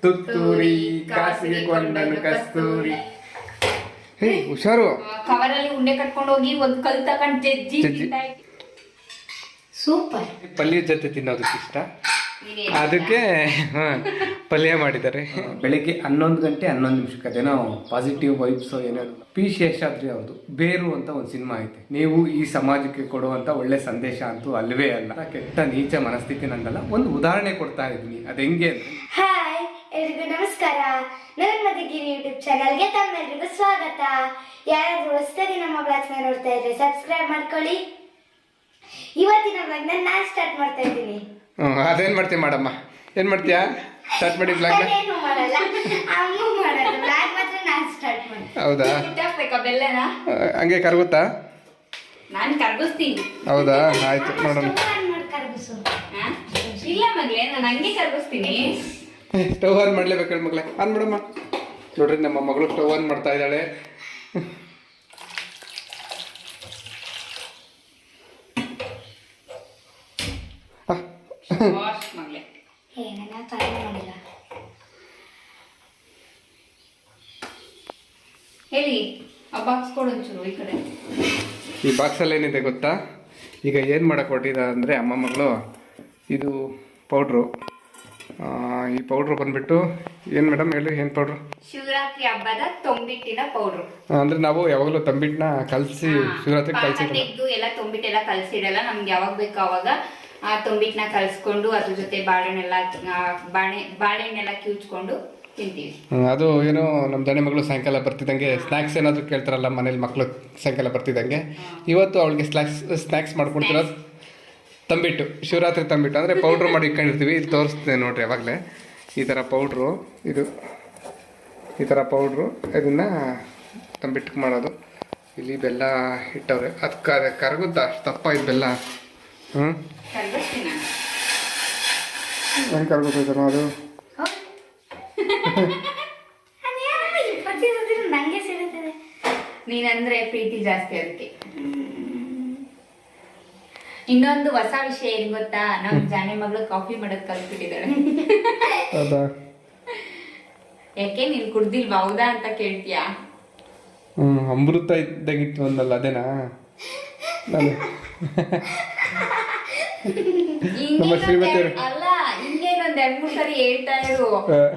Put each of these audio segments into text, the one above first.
ತುತ್ತೂರಿ ಕಾಸಿಗೆ ಕೊಂಡನು ಕಸ್ತೂರಿ. ಹೇ ಹುಷಾರು. ಕವರಲ್ಲಿ ಉಂಡೆ ಕಟ್ಕೊಂಡು ಹೋಗಿ ಒಂದು ಕಲ್ ತಗೊಂಡು ಜಜ್ಜಿ ಸೂಪರ್. ಪಲ್ಯ ಜೊತೆ ತಿನ್ನೋದಕ್ಕೆ ಇಷ್ಟ, ಅದಕ್ಕೆ ಪಲ್ಯ ಮಾಡಿದ್ದಾರೆ. ಬೆಳಿಗ್ಗೆ 11 ಗಂಟೆ 11 ನಿಮಿಷಕ್ಕೆ ಅದೇನೋ ಪಾಸಿಟಿವ್ ವೈಬ್ಸ್ ಏನೋ ಪಿ ಶೇಷಾದ್ರಿ ಅವ್ರದ್ದು ಬೇರು ಅಂತ ಒಂದು ಸಿನಿಮಾ ಐತೆ. ನೀವು ಈ ಸಮಾಜಕ್ಕೆ ಕೊಡುವಂತ ಒಳ್ಳೆ ಸಂದೇಶ ಅಂತೂ ಅಲ್ವೇ ಅಲ್ಲ. ಕೆಟ್ಟ ನೀಚ ಮನಸ್ಥಿತಿ ನಂದಲ್ಲ, ಒಂದು ಉದಾಹರಣೆ ಕೊಡ್ತಾ ಇದ್ದೀನಿ. ಅದು ಹೆಂಗೆ ಅಂದ್ರೆ, ಹಾಯ್ ಎಲ್ರಿಗೂ ನಮಸ್ಕಾರ. ನನ್ನ ಮಧುಗಿರಿ ಯೂಟ್ಯೂಬ್ ಚಾನಲ್ಗೆ ತಮ್ಮೆಲ್ರಿಗೂ ಸ್ವಾಗತ. ಯಾರಾದ್ರೂ ಹೊಸದಾಗಿ ನಮ್ಮ ಬ್ಲಾಗ್ಸ್ನ ನೋಡ್ತಾ ಇದ್ರೆ ಸಬ್ಸ್ಕ್ರೈಬ್ ಮಾಡ್ಕೊಳ್ಳಿ. ಇವತ್ತಿನ ಬ್ಲಾಗ್ನ ನಾನು ಸ್ಟಾರ್ಟ್ ಮಾಡ್ತಾ ಇದ್ದೀನಿ. ಅದೇನ್ ಮಾಡ್ತೀಯ ಮಾಡಮ್ಮ, ಏನ್ ಮಾಡ್ತೀಯಾ? ಸ್ಟಾರ್ಟ್ ಮಾಡಿ ಬ್ಲಾಗ್. ಏನು ಮಾಡಲ್ಲ, ಅಮ್ಮ ಮಾಡೋದು. ಬ್ಲಾಗ್ ಮಾತ್ರ ನಾನು ಸ್ಟಾರ್ಟ್ ಮಾಡ್ತೀನಿ. ಹೌದಾ? ಬಿಟ್ಟಾಕ್ಬೇಕಾ ಬೆಲ್ಲನ? ಹಂಗೆ ಕರಗುತ್ತಾ? ನಾನು ಕರ್ಗಿಸ್ತೀನಿ. ಹೌದಾ, ಆಯ್ತು ನೋಡೋಣ. ಕರ್ಗಿಸು. ಇಲ್ಲ ಮಗ್ಲೆ, ನಾನು ಹಂಗೆ ಕರ್ಗಿಸ್ತೀನಿ. ಸ್ಟವ್ ಆನ್ ಮಾಡ್ಲೇಬೇಕು ಮಗಳೇ. ಆನ್ ಮಾಡಮ್ಮ. ನೋಡ್ರಿ, ನಮ್ಮ ಮಗಳು ಸ್ಟವ್ ಆನ್ ಮಾಡ್ತಾ ಇದ್ದಾಳೆ. ಮಗ್ಲೆ ಏನನ್ನ ಕಾರಣ ಮಾಡಿಲ್ಲ ಹೇಳಿ. ಆ ಬಾಕ್ಸ್ ಕೊಡು ಒಂಚೂರು ಈ ಕಡೆ. ಈ ಬಾಕ್ಸಲ್ಲಿ ಏನಿದೆ ಗೊತ್ತಾ? ಈಗ ಏನು ಮಾಡಕ್ಕೆ ಹೊರಟಿದ್ದಾರೆ ಅಂದರೆ, ಅಮ್ಮ ಮಗಳು ಇದು ಪೌಡ್ರು. ಈ ಪೌಡ್ರು ಬಂದ್ಬಿಟ್ಟು ಏನು ಮೇಡಮ್ ಹೇಳಿ, ಏನು ಪೌಡ್ರು? ಶಿವರಾತ್ರಿ ಹಬ್ಬದ ತೊಂಬಿಟ್ಟಿನ ಪೌಡ್ರು. ಅಂದರೆ ನಾವು ಯಾವಾಗಲೂ ತಂಬಿಟ್ಟನ್ನ ಕಲಸಿ ಶಿವರಾತ್ರಿ ಕಲಸಿ ತೆಗೆದು ಎಲ್ಲ ತೊಂಬಿಟ್ಟೆಲ್ಲ ಕಲಸಿಡಲ್ಲ. ನಮ್ಗೆ ಯಾವಾಗ ಬೇಕೋ ಅವಾಗ ಆ ತೊಂಬಿಟ್ಟನ್ನ ಕಲಸ್ಕೊಂಡು ಅದ್ರ ಜೊತೆ ಬಾಳೆಹಣ್ಣೆಲ್ಲ ಕಿವುಚ್ಕೊಂಡು ತಿಂತೀವಿ. ಅದು ಏನೋ ನಮ್ಮ ದಣೆ ಮಗಳು ಸಾಯಂಕಾಲ ಬರ್ತಿದ್ದಂಗೆ ಸ್ನ್ಯಾಕ್ಸ್ ಏನಾದರೂ ಕೇಳ್ತಾರಲ್ಲ ಮನೇಲಿ ಮಕ್ಕಳು, ಸಾಯಂಕಾಲ ಬರ್ತಿದ್ದಂಗೆ ಇವತ್ತು ಅವಳಿಗೆ ಸ್ನ್ಯಾಕ್ಸ್ ಮಾಡ್ಕೊಡ್ತಿರೋದು ತಂಬಿಟ್ಟು, ಶಿವರಾತ್ರಿ ತಂಬಿಟ್ಟು. ಅಂದರೆ ಪೌಡ್ರು ಮಾಡಿ ಇಟ್ಕೊಂಡಿರ್ತೀವಿ. ಇಲ್ಲಿ ತೋರಿಸ್ತೀನಿ ನೋಡಿರಿ. ಯಾವಾಗಲೇ ಈ ಥರ ಪೌಡ್ರು, ಇದು ಈ ಥರ ಪೌಡ್ರು, ಇದನ್ನು ತಂಬಿಟ್ಟಿಗೆ ಮಾಡೋದು. ಇಲ್ಲಿ ಬೆಲ್ಲ ಇಟ್ಟವ್ರೆ, ಅದು ಕರಗುತ್ತಾ? ಅಷ್ಟು ತಪ್ಪ ಇದು ಬೆಲ್ಲ. ಹೆಂಗೆ ಕರಗುತ್ತೈತೆ ಅದು? ನಂಗೆ ಸಿಗುತ್ತದೆ. ನೀನಂದ್ರೆ ಪ್ರೀತಿ ಜಾಸ್ತಿ ಅದಕ್ಕೆ. ಇನ್ನೊಂದು ಹೊಸ ವಿಷಯ ಏನ್ ಗೊತ್ತಾ? ನಮ್ ಜಾನೆ ಮಗಳು ಕಾಫಿ ಮಾಡೋದ್ ಕಲ್ತ್ಬಿಟ್ಟಿದ್ದಾಳೆ. ಹೌದಾ? ಯಾಕೆ ನೀನ್ ಕುಡ್ದಿಲ್ವಾ? ಹೌದಾ ಅಂತ ಕೇಳ್ತೀಯಾ? ಅಮೃತ ಇದ್ದಾಗಿತ್ತು ಒಂದಲ್ಲ, ಅದೇನಾ? ಅಲ್ಲ, ಹಿಂಗೇನೊಂದ್ 2-3 ಸರಿ ಹೇಳ್ತಾ ಇರು.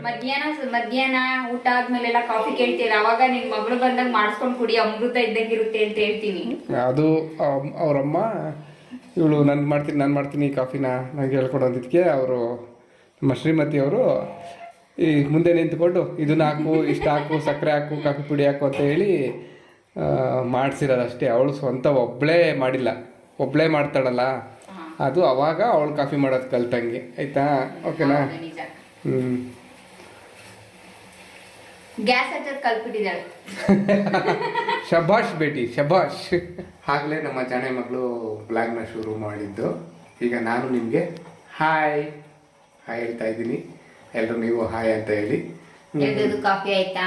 ಮಧ್ಯಾಹ್ನ ಊಟ ಆದ್ಮೇಲೆಲ್ಲ ಕಾಫಿ ಕೇಳ್ತೀರ, ಅವಾಗ ನಿನ್ ಮಗಳು ಬಂದಾಗ ಮಾಡಿಸ್ಕೊಂಡ್ ಕುಡಿ, ಅಮೃತ ಇದ್ದಂಗಿರುತ್ತೆ ಅಂತ ಹೇಳ್ತೀನಿ. ಅದು ಅವ್ರಮ್ಮ ಇವಳು ನಾನು ಮಾಡ್ತೀನಿ ಕಾಫಿನ ನಂಗೆ ಹೇಳ್ಕೊಡೋದಕ್ಕೆ ಅವರು ನಮ್ಮ ಶ್ರೀಮತಿ ಅವರು ಈ ಮುಂದೆ ನಿಂತ್ಕೊಂಡು ಇದನ್ನ ಹಾಕು, ಇಷ್ಟು ಹಾಕು, ಸಕ್ಕರೆ ಹಾಕು, ಕಾಫಿ ಪುಡಿ ಹಾಕು ಅಂತ ಹೇಳಿ ಮಾಡಿಸಿರೋದು ಅಷ್ಟೇ. ಅವಳು ಸ್ವಂತ ಒಬ್ಬಳೇ ಮಾಡಿಲ್ಲ, ಒಬ್ಬಳೇ ಮಾಡ್ತಾಳಲ್ಲ, ಅದು ಅವಾಗ ಅವಳು ಕಾಫಿ ಮಾಡೋದು ಕಲ್ತಂಗೆ. ಆಯ್ತಾ? ಓಕೆನಾ? ಗ್ಯಾಸ್ ಹಚ್ಚೋದು ಕಲ್ತ್ಬಿಟ್ಟಿದ್ದಾಳೆ. ಶಬಾಷ್ ಬೇಟಿ, ಶಬಾಷ್. ಆಗಲೇ ನಮ್ಮ ಜಾಣೆ ಮಗಳು ಬ್ಲಾಗ್ನ ಶುರು ಮಾಡಿದ್ದು. ಈಗ ನಾನು ನಿಮಗೆ ಹಾಯ್ ಹೇಳ್ತಾ ಇದ್ದೀನಿ. ಎಲ್ಲರೂ ನೀವು ಹಾಯ್ ಅಂತ ಹೇಳಿ. ಕಾಫಿ ಆಯ್ತಾ?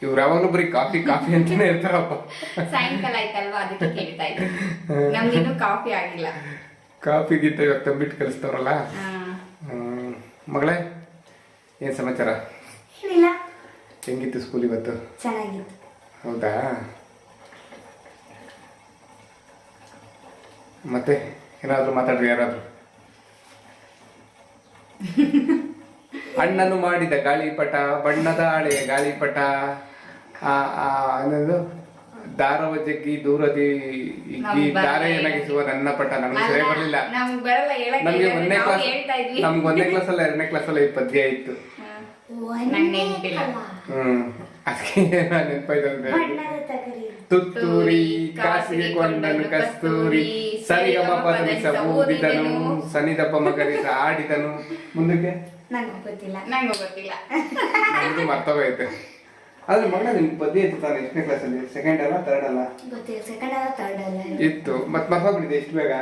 ಇವ್ರು ಯಾವಾಗಲೂ ಬರೀ ಕಾಫಿ ಕಾಫಿ ಅಂತಾನೆ ಇರ್ತಾರಪ್ಪ. ಸಾಯಂಕಾಲ ಆಯ್ತಲ್ವಾ, ಅದಕ್ಕೆ ಕೇಳ್ತಾ ಇದ್ದೀನಿ. ನಮ್ಗಿನ್ನೂ ಕಾಫಿ ಆಗಿಲ್ಲ. ಕಾಫಿ ಗೀತ ಇವಾಗ ತಂಬಿಟ್ಟು ಕಲಿಸ್ತವ್ರಲ್ಲ. ಮಗಳೇ, ಏನು ಸಮಾಚಾರ? ಏನಿಲ್ಲ. ಹೆಂಗಿತ್ತು ಸ್ಕೂಲ್ ಇವತ್ತು? ಚೆನ್ನಾಗಿತ್ತು. ಹೌದಾ? ಮತ್ತೆ ಏನಾದರೂ ಮಾತಾಡ್ರಿ ಯಾರಾದರೂ? ಅಣ್ಣನು ಮಾಡಿದ ಗಾಳಿಪಟ, ಬಣ್ಣದ ಹಳೆಯ ಗಾಳಿಪಟ, ಅನ್ನೋದು ದಾರವ ಜಗ್ಗಿ ದೂರದಿ ದಾರೆ ಏನಾಗಿಸುವ ನನ್ನ ಪಟ. ನಮ್ಗೆ ಸರಿ ಬರಲಿಲ್ಲ. ನಮ್ಗೆ 1ನೇ ಕ್ಲಾಸಲ್ಲ 2ನೇ ಕ್ಲಾಸಲ್ಲ ಈ ಪದ್ಯ ಇತ್ತು. ಅದಕ್ಕೆ ನೆನಪಾಯ್ತಂದ್ರೆ, ತುತ್ತೂರಿ ಕಾಸಿಗೆ ಕೊಂಡನು ಕಸ್ತೂರಿ, ಸರಿಗಮ ಪದನಿಸ ಊದಿದನು, ಸನಿದಪ್ಪ ಮಗರಿಸ ಆಡಿದನು. ಮುಂದಕ್ಕೆ ನಂಗೆ ಗೊತ್ತಿಲ್ಲ. ನಮ್ದು ಮರ್ತೋಗೈತೆ. ಆದ್ರೆ ಮಗಳ ನಿಮ್ಗೆ ಪದ್ಯ ಇತ್ತು ತಾನೆ? ಎಷ್ಟನೇ ಕ್ಲಾಸಲ್ಲಿ? ಸೆಕೆಂಡ್ ಅಲ್ಲ, ಥರ್ಡ್ ಅಲ್ಲ? ಗೊತ್ತಿಲ್ಲ. ಸೆಕೆಂಡ್ ಅಲ್ಲ, ಥರ್ಡ್ ಅಲ್ಲ ಇತ್ತು. ಮತ್ತೆ ಮರ್ತೋಗ್ಬಿಟ್ಟಿದೆ ಎಷ್ಟು ಬೇಗ?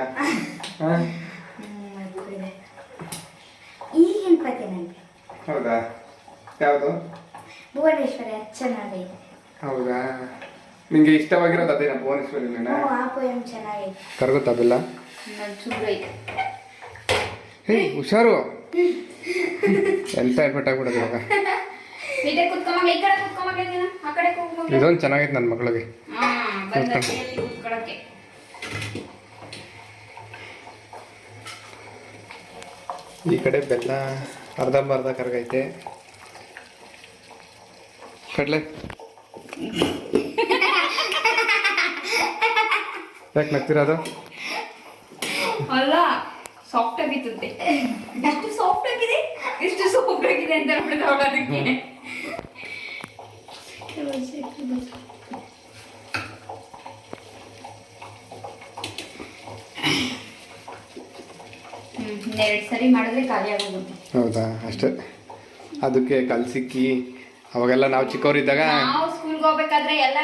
ಈಗಿನ ಪದ್ಯ ನಂಗೆ. ಹೌದಾ? ಯಾವುದು? ಭುವನೇಶ್ವರಿ ಚೆನ್ನಾಗೈತೆ. ಹೌದಾ? ನಿಂಗೆ ಇಷ್ಟವಾಗಿರೋದು ಅದೇನಾ ಭುವನೇಶ್ವರಿ? ಆ ಪೋಯಂ ಚೆನ್ನಾಗೈತೆ. ಕರಗುತ್ತಾ ಬೆಲ್ಲ? ಹೇ ಹುಷಾರು. ಎಂತ ಅಡ್ಮಿಟ್ ಆಗ್ಬಿಡೋದು ಇವಾಗ. ನೀಟಾಗಿ ಕುತ್ಕೊಂಬಗ್ಲ, ಈ ಕಡೆ ಕುತ್ಕೊಂಬಗ್ಲ ನೀನು, ಆ ಕಡೆ ಹೋಗ್ಮಗ್ಲ. ಇದೊಂದು ಚೆನ್ನಾಗೈತೆ ನನ್ನ ಮಗಳಿಗೆ. ಹಾ, ಬಂದಲ್ಲಿ ಕುತ್ಕೊಳಕ್ಕೆ. ಈ ಕಡೆ ಬೆಲ್ಲ ಅರ್ಧಂಬರ್ಧ ಕರ್ಗೈತೆ. ಕಡಲೆ ಯಾಕೆ ನಗ್ತಿರೋದು? ಅಲ್ಲ, ಸಾಫ್ಟ್ ಆಗಿತ್ತಂತೆ. ಎಷ್ಟು ಸಾಫ್ಟ್ ಆಗಿದೆ, ಎಷ್ಟು ಸಾಫ್ಟ್ ಆಗಿದೆ ಅಂತ ಹೇಳ್ಬಿಟ್ಟು ಅವಳು ಅದಕ್ಕೆ. ಇನ್ನೆರಡು ಸರಿ ಮಾಡಿದ್ರೆ ಖಾಲಿ ಆಗೋಗುತ್ತೆ. ಹೌದಾ? ಅಷ್ಟೇ. ಅದಕ್ಕೆ ಕಲ್ಸಿಕ್ಕಿ ಅವಾಗೆಲ್ಲ ನಾವು ಚಿಕ್ಕವರಿದ್ದಾಗ ನಾವು ಸ್ಕೂಲ್ಗೆ ಹೋಗ್ಬೇಕಾದ್ರೆ ಎಲ್ಲ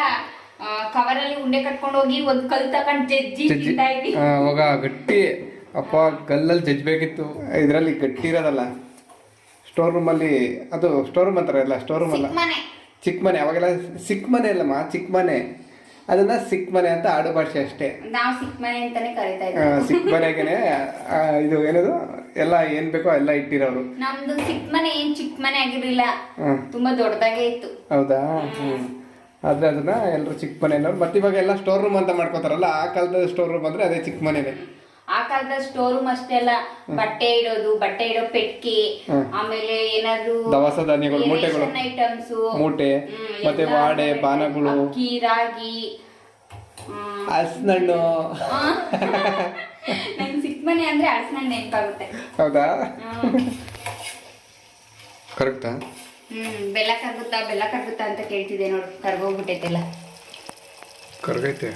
ಕವರಲ್ಲಿ ಉಂಡೆ ಕಟ್ಕೊಂಡು ಹೋಗಿ ಒಂದು ಕಲ್ ತಗೊಂಡು ಜಜ್ಜಿ ತಿಂತಾ ಇದ್ವಿ. ಅವಾಗ ಗಟ್ಟಿ ಅಪ್ಪ ಕಲ್ಲಲ್ಲಿ ಜಜ್ಬೇಕಿತ್ತು. ಇದರಲ್ಲಿ ಗಟ್ಟಿ ಇರೋದಲ್ಲ, ಸ್ಟೋರ್ ರೂಮಲ್ಲಿ. ಅದು ಸ್ಟೋರ್ ರೂಮ್ ಅಂತಾರೆ ಎಲ್ಲ, ಸ್ಟೋರ್ ರೂಮ್ ಅಲ್ಲ, ಮನೆ ಚಿಕ್ಕ ಮನೆ. ಅವಾಗೆಲ್ಲ ಸಿಕ್ಕ ಮನೆ ಅಲ್ಲಮ್ಮ, ಚಿಕ್ಕ ಮನೆ. ಅದನ್ನ ಸಿಕ್ಕ ಮನೆ ಅಂತ ಆಡು ಭಾಷೆ ಅಷ್ಟೇ. ನಾವು ಸಿಕ್ಕ ಮನೆ ಅಂತಾನೆ ಕರಿತಾ ಇದ್ವಿ. ಸಿಕ್ಕ ಮನೆಗೆನೆ ಇದು ಏನದು ಎಲ್ಲ ಏನ್ ಬೇಕೋ ಎಲ್ಲ ಇಟ್ಟಿರೋರು. ನಮ್ದು ಸಿಕ್ಕ ಮನೆ ಏನ್ ಚಿಕ್ಕ ಮನೆ ಆಗಿರ್ಲಿಲ್ಲ, ತುಂಬಾ ದೊಡ್ಡದಾಗೆ ಇತ್ತು. ಹೌದಾ? ಆದ್ರೆ ಅದನ್ನ ಎಲ್ಲರೂ ಚಿಕ್ಕ ಮನೆ ಅನ್ನೋರು. ಮತ್ತೆ ಇವಾಗ ಎಲ್ಲ ಸ್ಟೋರ್ ರೂಮ್ ಅಂತ ಮಾಡ್ಕೋತಾರಲ್ಲ, ಆ ಕಾಲದ ಸ್ಟೋರ್ ರೂಮ್ ಅಂದ್ರೆ ಅದೇ ಚಿಕ್ಕ ಮನೆನೇ. ಆ ಕಾಲದ ಸ್ಟೋರ್ ರೂಮ್ ಅಷ್ಟೇ ಅಲ್ಲ, ಬಟ್ಟೆ ಇಡೋದು, ಬಟ್ಟೆ ಇಡೋ ಪೆಟ್ಟಿಗೆ, ಆಮೇಲೆ ಏನಾದ್ರು ದವಸ ಧಾನ್ಯಗಳು, ಮೂಟೆಗಳು, ಐಟಮ್ಸ್, ಮೂಟೆ, ಮತ್ತೆ ವಾಡೆ, ಬಾನಗಳು, ಅಕ್ಕಿ, ರಾಗಿ, ಹಲಸಿನಣ್ಣು. ನಂಗೆ ಸಿಕ್ಕ ಮನೆ ಅಂದ್ರೆ ಹಲಸಿನಣ್ಣು ನೆನಪಾಗುತ್ತೆ. ಹೌದಾ? ಕರೆಕ್ಟಾ? ಬೆಲ್ಲ ಕರ್ಗುತ್ತಾ, ಬೆಲ್ಲ ಕರ್ಗುತ್ತಾ ಅಂತ ಕೇಳ್ತಿದ್ದೆ ನೋಡು, ಕರ್ಗೋಗ್ಬಿಟ್ಟೈತೆಲ್ಲ. ಕರ್ಗೈತೆ.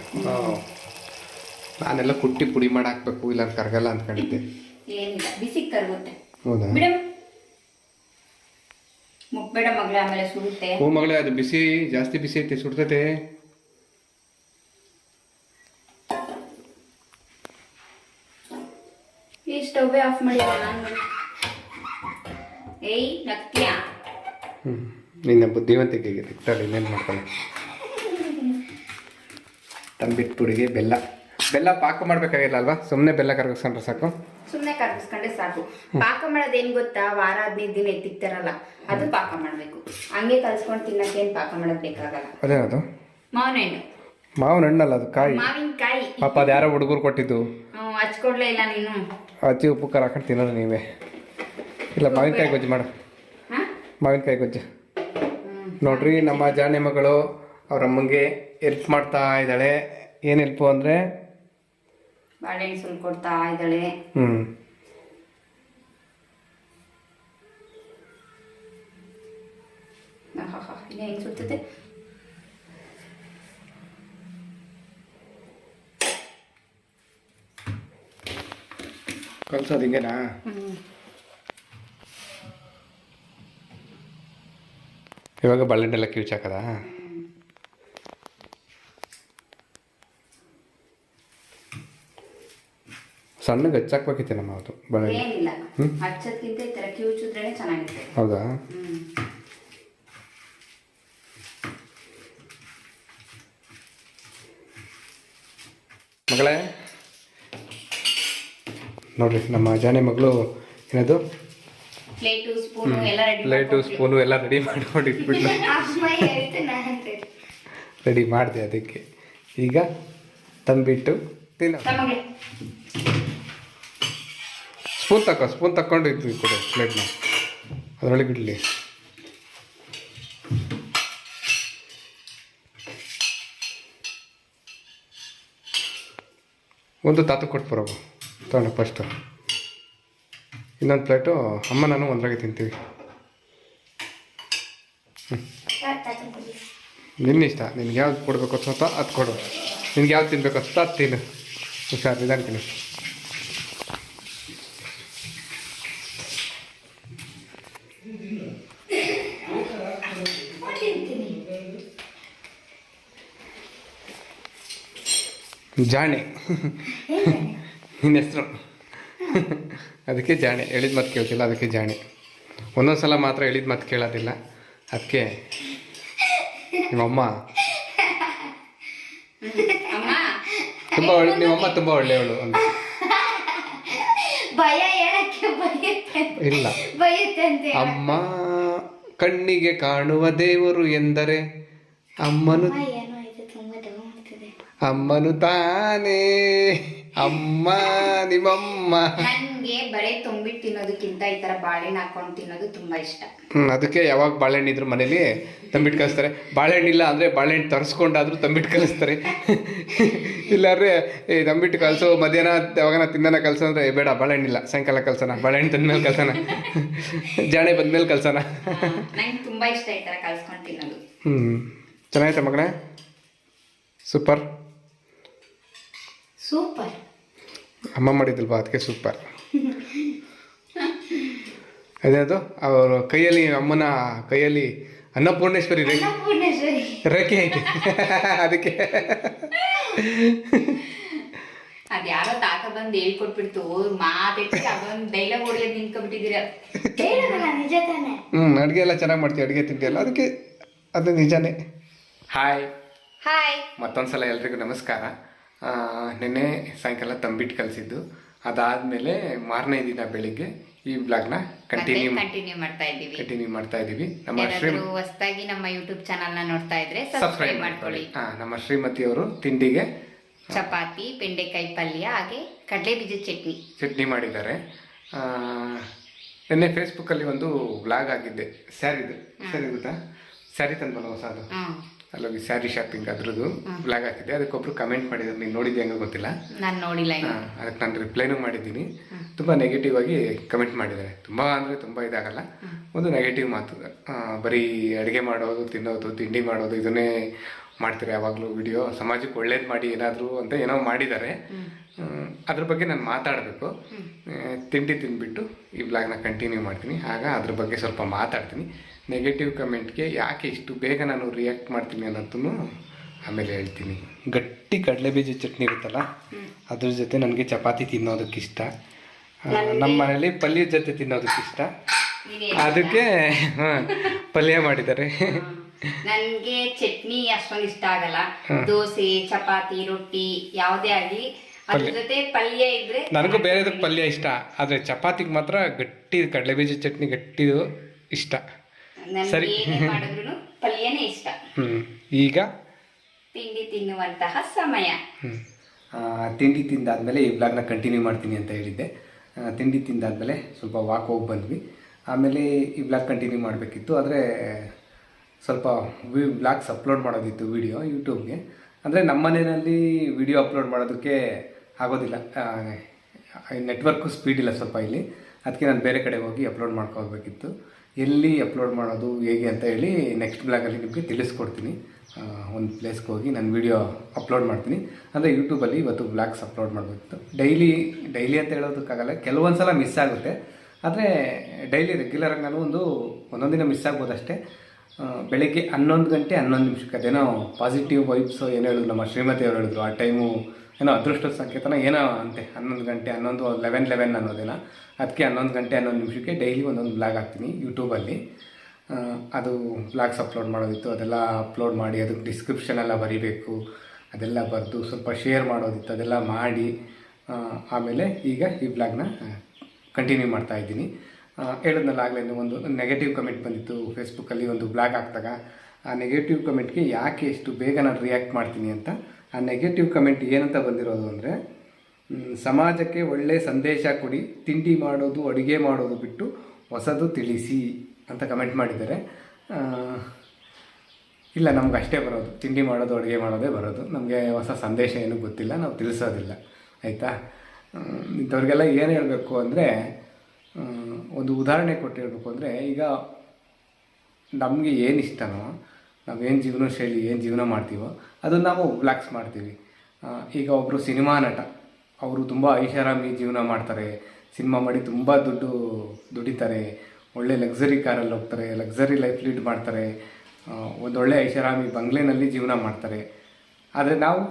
ನಾನೆಲ್ಲ ಕುಟ್ಟಿ ಪುಡಿ ಮಾಡಿ ಹಾಕ್ಬೇಕು, ಇಲ್ಲ ಕರ್ಗಲ್ಲ ಅಂದ್ಕೊಂಡಿದ್ದೆ. ಏನಿಲ್ಲ, ಬಿಸಿ ಕರ್ಗುತ್ತೆ. ಹೌದಾ? ಮೇಡಮ್ ಮುಟ್ಬೇಡ ಮಗಳೇ, ಆಮೇಲೆ ಸುಡುತ್ತೆ. ಹ್ಞೂ ಮಗಳೇ, ಅದು ಬಿಸಿ ಜಾಸ್ತಿ ಬಿಸಿ ಐತೆ, ಸುಡ್ತೈತೆ. ಈ ಸ್ಟವ್ ಆಫ್ ಮಾಡಿಲ್ಲ ನಾನು. ಏಯ್ ನಗ್ತೀಯಾ? ನಿನ್ನ ಬುದ್ಧಿವಂತಿಕೆಗೆ ತಿಕ್ತಾಳೆ, ಇನ್ನೇನು ಮಾಡ್ತಾಳೆ. ತಂಬಿಟ್ಟು ಪುಡಿಗೆ ಬೆಲ್ಲ ಪಾಕ ಮಾಡ್ಬೇಕಾಗಿಲ್ಲ ಅಲ್ವಾ? ಸುಮ್ಮನೆ ಬೆಲ್ಲ ಕರಗಿಸ್ಕೊಂಡ್ರೆ ಸಾಕು. ಸುಮ್ಮನೆ ಕರ್ಗಿಸ್ಕೊಂಡ್ರೆ ಸಾಕು. ಪಾಕ ಮಾಡೋದು ಏನ್ ಗೊತ್ತಾ, ವಾರ 15 ದಿನ ಎತ್ತಿಕ್ತಾರಲ್ಲ, ಅದು ಪಾಕ ಮಾಡ್ಬೇಕು. ಹಂಗೆ ಕಲ್ಸ್ಕೊಂಡು ತಿನ್ನಕ್ಕೆ ಏನ್ ಪಾಕ ಮಾಡೋದ್ ಬೇಕಾಗಲ್ಲ. ಅದೇನದು? ಮಾವಿನ ಹಣ್ಣು. ಮಾವಿನ ಹಣ್ಣಲ್ಲ, ಅದು ಕಾಯಿ. ಮಾವಿನಕಾಯಿ. ಪಾಪ ಅದು ಯಾರೋ ಹುಡುಗರು ಕೊಟ್ಟಿದ್ದು. ಹಚ್ಕೊಡ್ಲೇ ಇಲ್ಲ ನೀನು. ಹಚ್ಚಿ ಉಪ್ಪು ಖಾರ ಹಾಕೊಂಡು ತಿನ್ನೋದು ನೀವೇ. ಇಲ್ಲ, ಮಾವಿನಕಾಯಿ ಗೊಜ್ಜು ಮಾಡು. ಮಾವಿನಕಾಯಿ ಗೊಜ್ಜು ನೋಡ್ರಿ. ನಮ್ಮ ಜಾಣೆ ಮಗಳು ಅವ್ರ ಅಮ್ಮಂಗೆ ಹೆಲ್ಪ್ ಮಾಡ್ತಾ ಇದ್ದಾಳೆ. ಏನು ಹೆಲ್ಪು ಅಂದರೆ ಬಾಳೆಹಣ್ಣು ಸುಲ್ಕೊಡ್ತಾ ಇದ್ದಾಳೆ. ಇನ್ನು ಹೆಂಗ್ ಸುಡ್ತದೆ. ಕಲ್ಸೋದು ಹಿಂಗೆನಾ? ಇವಾಗ ಬಾಳೆಹಣ್ಣೆಲ್ಲ ಕಿವುಚಾಕದ? ಸಣ್ಣಗೆ ಹಚ್ಚಾಕ್ಬೇಕಿತ್ತು ನಮ್ಮ ಅದು ಬಾಳೆಹಣ್ಣು. ಏನಿಲ್ಲ, ಹಚ್ಚೋದ್ಕಿಂತ ಈ ಥರ ಕಿವುಚಿದ್ರೇನೆ ಚೆನ್ನಾಗಿರ್ತದೆ. ಹೌದಾ? ಮಗಳೇ ನೋಡ್ರಿ, ನಮ್ಮ ಜಾನೆ ಮಗಳು ಏನದು ಪ್ಲೇಟು ಸ್ಪೂನು ಎಲ್ಲ ರೆಡಿ ಮಾಡ್ಕೊಂಡು ಇಟ್ಬಿಟ್ಟು ರೆಡಿ ಮಾಡಿದೆ. ಅದಕ್ಕೆ ಈಗ ತಂಬಿಟ್ಟು ತಿನ್ನ. ಸ್ಪೂನ್ ತಕ್ಕೊಂಡು ಇದ್ದು ಕೊಡು ಪ್ಲೇಟ್ನ, ಅದರೊಳಗೆ ಇಡಲಿ. ಒಂದು ತಾತು ಕೊಟ್ಟು ಬರೋದು ತಗೊಂಡು ಫಸ್ಟು. ಇನ್ನೊಂದು ಪ್ಲೇಟು ಅಮ್ಮ ನಾನು ಒಂದ್ರಾಗೆ ತಿಂತೀವಿ. ನಿನ್ನಿಷ್ಟ, ನಿನ್ಗೆ ಯಾವ್ದು ಕೊಡಬೇಕು ಅನ್ಸುತ್ತ ಅದು ಕೊಡು. ನಿನ್ಗೆ ಯಾವ್ದು ತಿನ್ಬೇಕು ಅನ್ಸುತ್ತ ಅದು ತಿನ್ನು. ಹುಷಾರು, ನಿಧಾನ ತಿನ್ನು. ಜಾಣೆ ನಿನ್ನ ಹೆಸರು, ಅದಕ್ಕೆ ಜಾಣೆ. ಹೇಳಿದ ಮಾತು ಕೇಳ್ತಿಲ್ಲ, ಅದಕ್ಕೆ ಜಾಣೆ. ಒಂದೊಂದು ಸಲ ಮಾತ್ರ ಹೇಳಿದ ಮಾತು ಕೇಳೋದಿಲ್ಲ, ಅದಕ್ಕೆ ನಿಮ್ಮಮ್ಮ ನಿಮ್ಮಮ್ಮ ತುಂಬ ಒಳ್ಳೆಯವಳು ಅಂತ. ಭಯ ಹೇಳಕ್ಕೆ ಭಯ ಇಲ್ಲ. ಬೈಯುತ್ತೆ ಅಂತ ಅಮ್ಮ ಕಣ್ಣಿಗೆ ಕಾಣುವ ದೇವರು ಎಂದರೆ ಅಮ್ಮನು ಏನೋ ಇದು ತುಂಬಾ ದವ ಮಾಡ್ತಿದೆ. ಅಮ್ಮನು ತಾನೇ ಅಮ್ಮ ನಿಮ್ಮಮ್ಮ. ನನ್ಗೆ ಬರೇ ತುಂಬಿಟ್ಟು ತಿನ್ನೋದಕ್ಕಿಂತ ಈ ತರ ಬಾಳೆಹಣ್ಣು ಹಾಕೊಂಡು ತಿನ್ನೋದು ತುಂಬಾ ಇಷ್ಟ. ಅದಕ್ಕೆ ಯಾವಾಗ ಬಾಳೆಹಣ್ಣು ಇದ್ರು ಮನೇಲಿ ತಂಬಿಟ್ಟು ಕಳಿಸ್ತಾರೆ. ಬಾಳೆಹಣ್ಣಿಲ್ಲ ಅಂದರೆ ಬಾಳೆಹಣ್ಣು ತರಿಸ್ಕೊಂಡಾದ್ರೂ ತಂಬಿಟ್ಟು ಕಳಿಸ್ತಾರೆ. ಇಲ್ಲಾಂದ್ರೆ ಈ ತಂಬಿಟ್ಟು ಕಳಿಸೋ ಮಧ್ಯಾಹ್ನ ಯಾವಾಗ ತಿನ್ನೋಣ ಕಳ್ಸೋ ಅಂದರೆ ಬೇಡ ಬಾಳೆಹಣ್ಣಿಲ್ಲ ಸಾಯಂಕಾಲ ಕಳ್ಸೋಣ, ಬಾಳೆಹಣ್ಣು ತಂದ್ಮೇಲೆ ಕಳ್ಸೋಣ, ಜಾಣೆ ಬಂದ್ಮೇಲೆ ಕಳ್ಸೋಣ. ನಂಗೆ ತುಂಬಾ ಇಷ್ಟ ಈ ತರ ಕಳ್ಸ್ಕೊಂಡು ತಿನ್ನೋದು. ಚೆನ್ನಾಯ್ತಾ ಮಗನೇ? ಸೂಪರ್. ಸೂಪರ್. ಅಮ್ಮ ಮಾಡಿದ್ಲ್ವಾ ಅದಕ್ಕೆ ಸೂಪರ್. ಅದೇದು ಅವರು ಕೈಯಲ್ಲಿ ಅಮ್ಮನ ಕೈಯಲ್ಲಿ ಅನ್ನಪೂರ್ಣೇಶ್ವರಿ ಅನ್ನಪೂರ್ಣೇಶ್ವರಿ ರೇಖೆ ಐತೆ ಅದಕ್ಕೆ. ಅದ್ಯಾರೋ ತಾತ ಬಂದು ಹೇಳ್ಕೊಟ್ಬಿಡ್ತು ಮಾತೆಟ್ಟಿ ಅದೊಂದು ಡೈಲಾಗ್ ಹೊಡೆಯೋದು ನಿಂತ್ಕೊಬಿಟ್ಟಿದ್ದೀರ. ಹೇಳೋದಲ್ಲ ನಿಜ ತಾನೆ. ಅಡುಗೆ ಎಲ್ಲ ಚೆನ್ನಾಗಿ ಮಾಡ್ತೀವಿ, ಅಡುಗೆ ತಿಂಡಿ ಎಲ್ಲ, ಅದಕ್ಕೆ ಅದು ನಿಜಾನೇ. Hi hi. ಮತ್ತೊಂದ್ಸಲ ಎಲ್ರಿಗೂ ನಮಸ್ಕಾರ. ನಿನ್ನೆ ಸಾಯಂಕಾಲ ತಂಬಿಟ್ಟು ಕಲಿಸಿದ್ದು, ಅದಾದಮೇಲೆ ಮಾರನೇ ದಿನ ಬೆಳಿಗ್ಗೆ ಈ ಬ್ಲಾಗ್ನ ಕಂಟಿನ್ಯೂ ಮಾಡ್ತಾ ಇದ್ದೀವಿ. ನಮ್ಮ ಹೊಸದಾಗಿ ನಮ್ಮ ಯೂಟ್ಯೂಬ್ ಚಾನಲ್ನ ನೋಡ್ತಾ ಇದ್ರೆ ಸಬ್ಸ್ಕ್ರೈಬ್ ಮಾಡ್ಕೊಳ್ಳಿ. ನಮ್ಮ ಶ್ರೀಮತಿಯವರು ತಿಂಡಿಗೆ ಚಪಾತಿ, ಬೆಂಡೆಕಾಯಿ ಪಲ್ಯ, ಹಾಗೆ ಕಡಲೆ ಬೀಜದ ಚಟ್ನಿ ಮಾಡಿದ್ದಾರೆ. ನಿನ್ನೆ ಫೇಸ್ಬುಕ್ಕಲ್ಲಿ ಒಂದು ಬ್ಲಾಗ್ ಆಗಿದ್ದೆ, ಸ್ಯಾರಿ ಗೊತ್ತಾ? ಸ್ಯಾರಿ ತಂದ್ಬಲ್ಲ ಹೊಸದು, ಅಲ್ಲೋಗಿ ಸ್ಯಾರಿ ಶಾಪಿಂಗ್ ಅದ್ರದ್ದು ಬ್ಲಾಗ್ ಹಾಕಿದ್ದೆ. ಅದಕ್ಕೊಬ್ರು ಕಮೆಂಟ್ ಮಾಡಿದ್ರು, ನೀನು ನೋಡಿದ್ದೆ ಹೆಂಗೋ ಗೊತ್ತಿಲ್ಲ, ನಾನು ನೋಡಿಲ್ಲ. ಅದಕ್ಕೆ ನಾನು ರಿಪ್ಲೈನೂ ಮಾಡಿದ್ದೀನಿ. ತುಂಬ ನೆಗೆಟಿವ್ ಆಗಿ ಕಮೆಂಟ್ ಮಾಡಿದ್ದಾರೆ. ತುಂಬ ಅಂದರೆ ತುಂಬ ಇದಾಗಲ್ಲ, ಒಂದು ನೆಗೆಟಿವ್ ಮಾತು. ಬರೀ ಅಡುಗೆ ಮಾಡೋದು, ತಿನ್ನೋದು, ತಿಂಡಿ ಮಾಡೋದು ಇದನ್ನೇ ಮಾಡ್ತಾರೆ ಯಾವಾಗಲೂ ವಿಡಿಯೋ, ಸಮಾಜಕ್ಕೆ ಒಳ್ಳೇದು ಮಾಡಿ ಏನಾದರೂ ಅಂತ ಏನೋ ಮಾಡಿದ್ದಾರೆ. ಅದ್ರ ಬಗ್ಗೆ ನಾನು ಮಾತಾಡಬೇಕು. ತಿಂಡಿ ತಿಂದ್ಬಿಟ್ಟು ಈ ಬ್ಲಾಗ್ನ ಕಂಟಿನ್ಯೂ ಮಾಡ್ತೀನಿ, ಆಗ ಅದ್ರ ಬಗ್ಗೆ ಸ್ವಲ್ಪ ಮಾತಾಡ್ತೀನಿ. ನೆಗೆಟಿವ್ ಕಮೆಂಟ್ಗೆ ಯಾಕೆ ಇಷ್ಟು ಬೇಗ ನಾನು ರಿಯಾಕ್ಟ್ ಮಾಡ್ತೀನಿ ಅನ್ನೋದನ್ನು ಆಮೇಲೆ ಹೇಳ್ತೀನಿ. ಗಟ್ಟಿ ಕಡಲೆಬೀಜ ಚಟ್ನಿ ಇರುತ್ತಲ್ಲ, ಅದ್ರ ಜೊತೆ ನನಗೆ ಚಪಾತಿ ತಿನ್ನೋದಕ್ಕಿಷ್ಟ. ನಮ್ಮ ಮನೇಲಿ ಪಲ್ಯದ ಜೊತೆ ತಿನ್ನೋದಕ್ಕಿಷ್ಟ, ಅದಕ್ಕೆ ಪಲ್ಯ ಮಾಡಿದ್ದಾರೆ. ನನ್ಗೆ ಚಟ್ನಿ ಅಷ್ಟೊಂದು ಇಷ್ಟ ಆಗಲ್ಲ. ದೋಸೆ, ಚಪಾತಿ, ರೊಟ್ಟಿ ಯಾವುದೇ ಆಗಲಿ ಅದ್ರ ಜೊತೆ ಪಲ್ಯ ಇದ್ರೆ ನನಗೂ ಬೇರೆದಕ್ಕೆ ಪಲ್ಯ ಇಷ್ಟ, ಆದರೆ ಚಪಾತಿಗೆ ಮಾತ್ರ ಗಟ್ಟಿ ಕಡಲೆಬೀಜ ಚಟ್ನಿ ಗಟ್ಟಿದು ಇಷ್ಟ. ಸರಿ, ಮಾಡಿದ್ರು ಪಲ್ಯನೇ ಇಷ್ಟ. ಈಗ ತಿಂಡಿ ತಿನ್ನುವಂತಹ ಸಮಯ. ತಿಂಡಿ ತಿಂದಾದ್ಮೇಲೆ ಈ ಬ್ಲಾಗ್ನ ಕಂಟಿನ್ಯೂ ಮಾಡ್ತೀನಿ ಅಂತ ಹೇಳಿದ್ದೆ. ತಿಂಡಿ ತಿಂದಾದ್ಮೇಲೆ ಸ್ವಲ್ಪ ವಾಕ್ ಹೋಗಿ ಬಂದ್ವಿ. ಆಮೇಲೆ ಈ ಬ್ಲಾಗ್ ಕಂಟಿನ್ಯೂ ಮಾಡಬೇಕಿತ್ತು, ಆದರೆ ಸ್ವಲ್ಪ ಬ್ಲಾಗ್ಸ್ ಅಪ್ಲೋಡ್ ಮಾಡೋದಿತ್ತು ವಿಡಿಯೋ ಯೂಟ್ಯೂಬ್ಗೆ. ಅಂದರೆ ನಮ್ಮ ಮನೆಯಲ್ಲಿ ವಿಡಿಯೋ ಅಪ್ಲೋಡ್ ಮಾಡೋದಕ್ಕೆ ಆಗೋದಿಲ್ಲ, ನೆಟ್ವರ್ಕು ಸ್ಪೀಡ್ ಇಲ್ಲ ಸ್ವಲ್ಪ ಇಲ್ಲಿ. ಅದಕ್ಕೆ ನಾನು ಬೇರೆ ಕಡೆ ಹೋಗಿ ಅಪ್ಲೋಡ್ ಮಾಡ್ಕೋಬೇಕಿತ್ತು. ಎಲ್ಲಿ ಅಪ್ಲೋಡ್ ಮಾಡೋದು ಹೇಗೆ ಅಂತ ಹೇಳಿ ನೆಕ್ಸ್ಟ್ ಬ್ಲಾಗಲ್ಲಿ ನಿಮಗೆ ತಿಳಿಸ್ಕೊಡ್ತೀನಿ. ಒಂದು ಪ್ಲೇಸ್ಗೆ ಹೋಗಿ ನಾನು ವಿಡಿಯೋ ಅಪ್ಲೋಡ್ ಮಾಡ್ತೀನಿ. ಅಂದರೆ ಯೂಟ್ಯೂಬಲ್ಲಿ ಇವತ್ತು ಬ್ಲಾಗ್ಸ್ ಅಪ್ಲೋಡ್ ಮಾಡಬೇಕಿತ್ತು. ಡೈಲಿ ಅಂತ ಹೇಳೋದಕ್ಕಾಗಲ್ಲ, ಕೆಲವೊಂದು ಸಲ ಮಿಸ್ ಆಗುತ್ತೆ. ಆದರೆ ಡೈಲಿ ರೆಗ್ಯುಲರಾಗಿ ನಾನು ಒಂದೊಂದು ದಿನ ಮಿಸ್ ಆಗ್ಬೋದು ಅಷ್ಟೇ. ಬೆಳಗ್ಗೆ 11 ಗಂಟೆ 11 ನಿಮಿಷಕ್ಕೆ ಅದೇನೋ ಪಾಸಿಟಿವ್ ವೈಬ್ಸು ಏನೋ ಹೇಳಿದ್ರು ನಮ್ಮ ಶ್ರೀಮತಿಯವರು ಹೇಳಿದ್ರು. ಆ ಟೈಮು ಏನೋ ಅದೃಷ್ಟದ ಸಂಕೇತನ ಏನೋ ಅಂತೆ, 11 ಗಂಟೆ 11 ಅನ್ನೋದೇನೋ. ಅದಕ್ಕೆ 11 ಗಂಟೆ 11 ನಿಮಿಷಕ್ಕೆ ಡೈಲಿ ಒಂದೊಂದು ಬ್ಲಾಗ್ ಹಾಕ್ತೀನಿ ಯೂಟ್ಯೂಬಲ್ಲಿ. ಅದು ಬ್ಲಾಗ್ಸ್ ಅಪ್ಲೋಡ್ ಮಾಡೋದಿತ್ತು, ಅದೆಲ್ಲ ಅಪ್ಲೋಡ್ ಮಾಡಿ ಅದಕ್ಕೆ ಡಿಸ್ಕ್ರಿಪ್ಷನ್ ಎಲ್ಲ ಬರೀಬೇಕು, ಅದೆಲ್ಲ ಬರೆದು ಸ್ವಲ್ಪ ಶೇರ್ ಮಾಡೋದಿತ್ತು, ಅದೆಲ್ಲ ಮಾಡಿ ಆಮೇಲೆ ಈಗ ಈ ಬ್ಲಾಗ್ನ ಕಂಟಿನ್ಯೂ ಮಾಡ್ತಾಯಿದ್ದೀನಿ. ಹೇಳಿದ್ನಲ್ಲ ಆಗಲೇ ಒಂದು ನೆಗೆಟಿವ್ ಕಮೆಂಟ್ ಬಂದಿತ್ತು ಫೇಸ್ಬುಕ್ಕಲ್ಲಿ ಒಂದು ಬ್ಲಾಗ್ ಹಾಕಿದಾಗ. ಆ ನೆಗೆಟಿವ್ ಕಮೆಂಟ್ಗೆ ಯಾಕೆ ಇಷ್ಟು ಬೇಗ ನಾನು ರಿಯಾಕ್ಟ್ ಮಾಡ್ತೀನಿ ಅಂತ. ಆ ನೆಗೆಟಿವ್ ಕಮೆಂಟ್ ಏನಂತ ಬಂದಿರೋದು ಅಂದರೆ, ಸಮಾಜಕ್ಕೆ ಒಳ್ಳೆಯ ಸಂದೇಶ ಕೊಡಿ, ತಿಂಡಿ ಮಾಡೋದು ಅಡುಗೆ ಮಾಡೋದು ಬಿಟ್ಟು ಹೊಸದು ತಿಳಿಸಿ ಅಂತ ಕಮೆಂಟ್ ಮಾಡಿದ್ದಾರೆ. ಇಲ್ಲ, ನಮ್ಗೆ ಅಷ್ಟೇ ಬರೋದು, ತಿಂಡಿ ಮಾಡೋದು ಅಡುಗೆ ಮಾಡೋದೇ ಬರೋದು, ನಮಗೆ ಹೊಸ ಸಂದೇಶ ಏನೂ ಗೊತ್ತಿಲ್ಲ, ನಾವು ತಿಳಿಸೋದಿಲ್ಲ, ಆಯಿತಾ? ಇಂಥವ್ರಿಗೆಲ್ಲ ಏನು ಹೇಳಬೇಕು ಅಂದರೆ, ಒಂದು ಉದಾಹರಣೆ ಕೊಟ್ಟು ಹೇಳಬೇಕು ಅಂದರೆ, ಈಗ ನಮಗೆ ಏನು ಇಷ್ಟನೋ, ನಾವೇನು ಜೀವನ ಶೈಲಿ ಏನು ಜೀವನ ಮಾಡ್ತೀವೋ ಅದನ್ನು ನಾವು ಬ್ಲಾಗ್ಸ್ ಮಾಡ್ತೀವಿ. ಈಗ ಒಬ್ಬರು ಸಿನಿಮಾ ನಟ, ಅವರು ತುಂಬ ಐಷಾರಾಮಿ ಜೀವನ ಮಾಡ್ತಾರೆ, ಸಿನಿಮಾ ಮಾಡಿ ತುಂಬ ದುಡಿತಾರೆ, ಒಳ್ಳೆ ಲಕ್ಸರಿ ಕಾರಲ್ಲಿ ಹೋಗ್ತಾರೆ, ಲಕ್ಸರಿ ಲೈಫ್ ಲೀಡ್ ಮಾಡ್ತಾರೆ, ಒಂದೊಳ್ಳೆ ಐಷಾರಾಮಿ ಬಂಗ್ಲೆನಲ್ಲಿ ಜೀವನ ಮಾಡ್ತಾರೆ. ಆದರೆ ನಾವು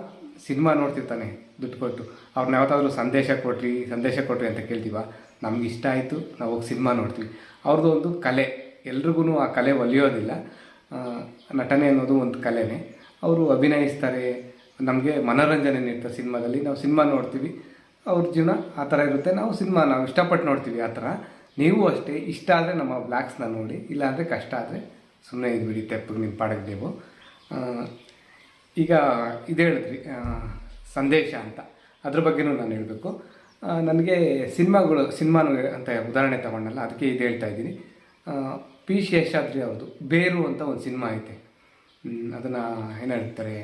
ಸಿನಿಮಾ ನೋಡ್ತಿರ್ತಾನೆ ದುಡ್ಡು ಕೊಟ್ಟು, ಅವ್ರನ್ನ ಯಾವತ್ತಾದ್ರೂ ಸಂದೇಶ ಕೊಟ್ರಿ ಅಂತ ಕೇಳ್ತೀವ? ನಮ್ಗೆ ಇಷ್ಟ ಆಯಿತು, ನಾವು ಹೋಗಿ ಸಿನಿಮಾ ನೋಡ್ತೀವಿ. ಅವ್ರದ್ದು ಒಂದು ಕಲೆ, ಎಲ್ರಿಗೂ ಆ ಕಲೆ ಒಲಿಯೋದಿಲ್ಲ. ನಟನೆ ಅನ್ನೋದು ಒಂದು ಕಲೆನೇ. ಅವರು ಅಭಿನಯಿಸ್ತಾರೆ, ನಮಗೆ ಮನೋರಂಜನೆ ನೀಡ್ತಾರೆ ಸಿನಿಮಾದಲ್ಲಿ. ನಾವು ಸಿನಿಮಾ ನೋಡ್ತೀವಿ, ಅವ್ರ ಜೀವನ ಆ ಥರ ಇರುತ್ತೆ, ನಾವು ಇಷ್ಟಪಟ್ಟು ನೋಡ್ತೀವಿ ಆ ಥರ. ನೀವು ಅಷ್ಟೇ ಇಷ್ಟ ಆದರೆ ನಮ್ಮ ಬ್ಲಾಗ್ಸ್ನ ನೋಡಿ, ಇಲ್ಲಾಂದರೆ ಕಷ್ಟ ಆದರೆ ಸುಮ್ಮನೆ ಇದ್ಬಿಡಿ, ತೆಪ್ಪಗೆ ನಿಮ್ಮ ಪಾಡಕ್ಕೆ ನೀವು. ಈಗ ಇದು ಹೇಳಿದ್ರಿ ಸಂದೇಶ ಅಂತ, ಅದ್ರ ಬಗ್ಗೆನೂ ನಾನು ಹೇಳಬೇಕು. ನನಗೆ ಸಿನಿಮಾನು ಅಂತ ಉದಾಹರಣೆ ತಗೊಂಡಲ್ಲ, ಅದಕ್ಕೆ ಇದು ಹೇಳ್ತಾ ಇದ್ದೀನಿ. ಪಿ ಶೇಷಾದ್ರಿ ಅವ್ರದ್ದು ಬೇರು ಅಂತ ಒಂದು ಸಿನಿಮಾ ಐತೆ. ಅದನ್ನು ಏನು ಹೇಳ್ತಾರೆ,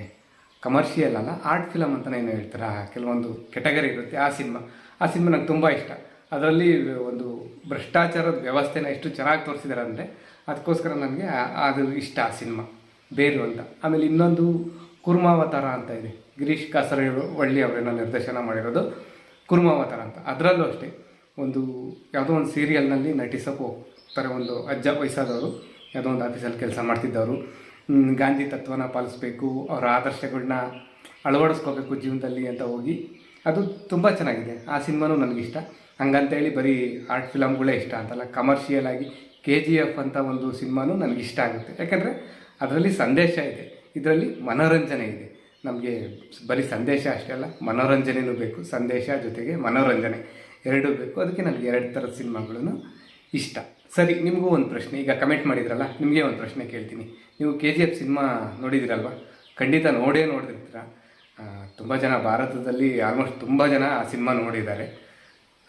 ಕಮರ್ಷಿಯಲ್ ಅಲ್ಲ, ಆರ್ಟ್ ಫಿಲಮ್ ಅಂತಲೇ ಏನು ಹೇಳ್ತಾರೆ, ಕೆಲವೊಂದು ಕೆಟಗರಿ ಇರುತ್ತೆ. ಆ ಸಿನಿಮಾ ನನಗೆ ತುಂಬ ಇಷ್ಟ. ಅದರಲ್ಲಿ ಒಂದು ಭ್ರಷ್ಟಾಚಾರದ ವ್ಯವಸ್ಥೆನ ಎಷ್ಟು ಚೆನ್ನಾಗಿ ತೋರಿಸಿದ್ದಾರೆ ಅಂದರೆ ಅದಕ್ಕೋಸ್ಕರ ನನಗೆ ಅದು ಇಷ್ಟ, ಆ ಸಿನಿಮಾ ಬೇರು ಅಂತ. ಆಮೇಲೆ ಇನ್ನೊಂದು ಕುರ್ಮಾವತಾರ ಅಂತ ಇದೆ, ಗಿರೀಶ್ ಕಾಸರವಳ್ಳಿ ಅವರೇನೋ ನಿರ್ದೇಶನ ಮಾಡಿರೋದು ಕುರ್ಮಾವತಾರ ಅಂತ. ಅದರಲ್ಲೂ ಅಷ್ಟೇ ಒಂದು ಯಾವುದೋ ಒಂದು ಸೀರಿಯಲ್ನಲ್ಲಿ ನಟಿಸೋಕೆ ಹೋಗ್ತಾರೆ. ಒಂದು ಅಜ್ಜ ವಯಸ್ಸಾದವರು ಯಾವುದೋ ಒಂದು ಆಫೀಸಲ್ಲಿ ಕೆಲಸ ಮಾಡ್ತಿದ್ದವರು, ಗಾಂಧಿ ತತ್ವನ ಪಾಲಿಸ್ಬೇಕು, ಅವರ ಆದರ್ಶಗಳನ್ನ ಅಳವಡಿಸ್ಕೋಬೇಕು ಜೀವನದಲ್ಲಿ ಅಂತ ಹೋಗಿ, ಅದು ತುಂಬ ಚೆನ್ನಾಗಿದೆ. ಆ ಸಿನಿಮಾನೂ ನನಗಿಷ್ಟ. ಹಂಗಂತೇಳಿ ಬರೀ ಆರ್ಟ್ ಫಿಲಮ್ಗಳೇ ಇಷ್ಟ ಅಂತಲ್ಲ, ಕಮರ್ಷಿಯಲ್ ಆಗಿ KGF ಅಂತ ಒಂದು ಸಿನಿಮಾನೂ ನನಗಿಷ್ಟ ಆಗುತ್ತೆ. ಯಾಕಂದರೆ ಅದರಲ್ಲಿ ಸಂದೇಶ ಇದೆ, ಇದರಲ್ಲಿ ಮನೋರಂಜನೆ ಇದೆ. ನಮಗೆ ಬರೀ ಸಂದೇಶ ಅಷ್ಟೇ ಅಲ್ಲ, ಮನೋರಂಜನೆಯೂ ಬೇಕು. ಸಂದೇಶ ಜೊತೆಗೆ ಮನೋರಂಜನೆ ಎರಡೂ ಬೇಕು. ಅದಕ್ಕೆ ನನಗೆ 2 ಥರದ ಸಿನಿಮಾಗಳೂ ಇಷ್ಟ. ಸರಿ, ನಿಮಗೂ ಒಂದು ಪ್ರಶ್ನೆ. ಈಗ ಕಮೆಂಟ್ ಮಾಡಿದ್ರಲ್ಲ, ನಿಮಗೆ ಒಂದು ಪ್ರಶ್ನೆ ಕೇಳ್ತೀನಿ. ನೀವು KGF ಸಿನಿಮಾ ನೋಡಿದಿರಲ್ವ? ಖಂಡಿತ ನೋಡಿರ್ತೀರ. ತುಂಬ ಜನ ಭಾರತದಲ್ಲಿ ಆಲ್ಮೋಸ್ಟ್ ತುಂಬ ಜನ ಆ ಸಿನಿಮಾ ನೋಡಿದ್ದಾರೆ.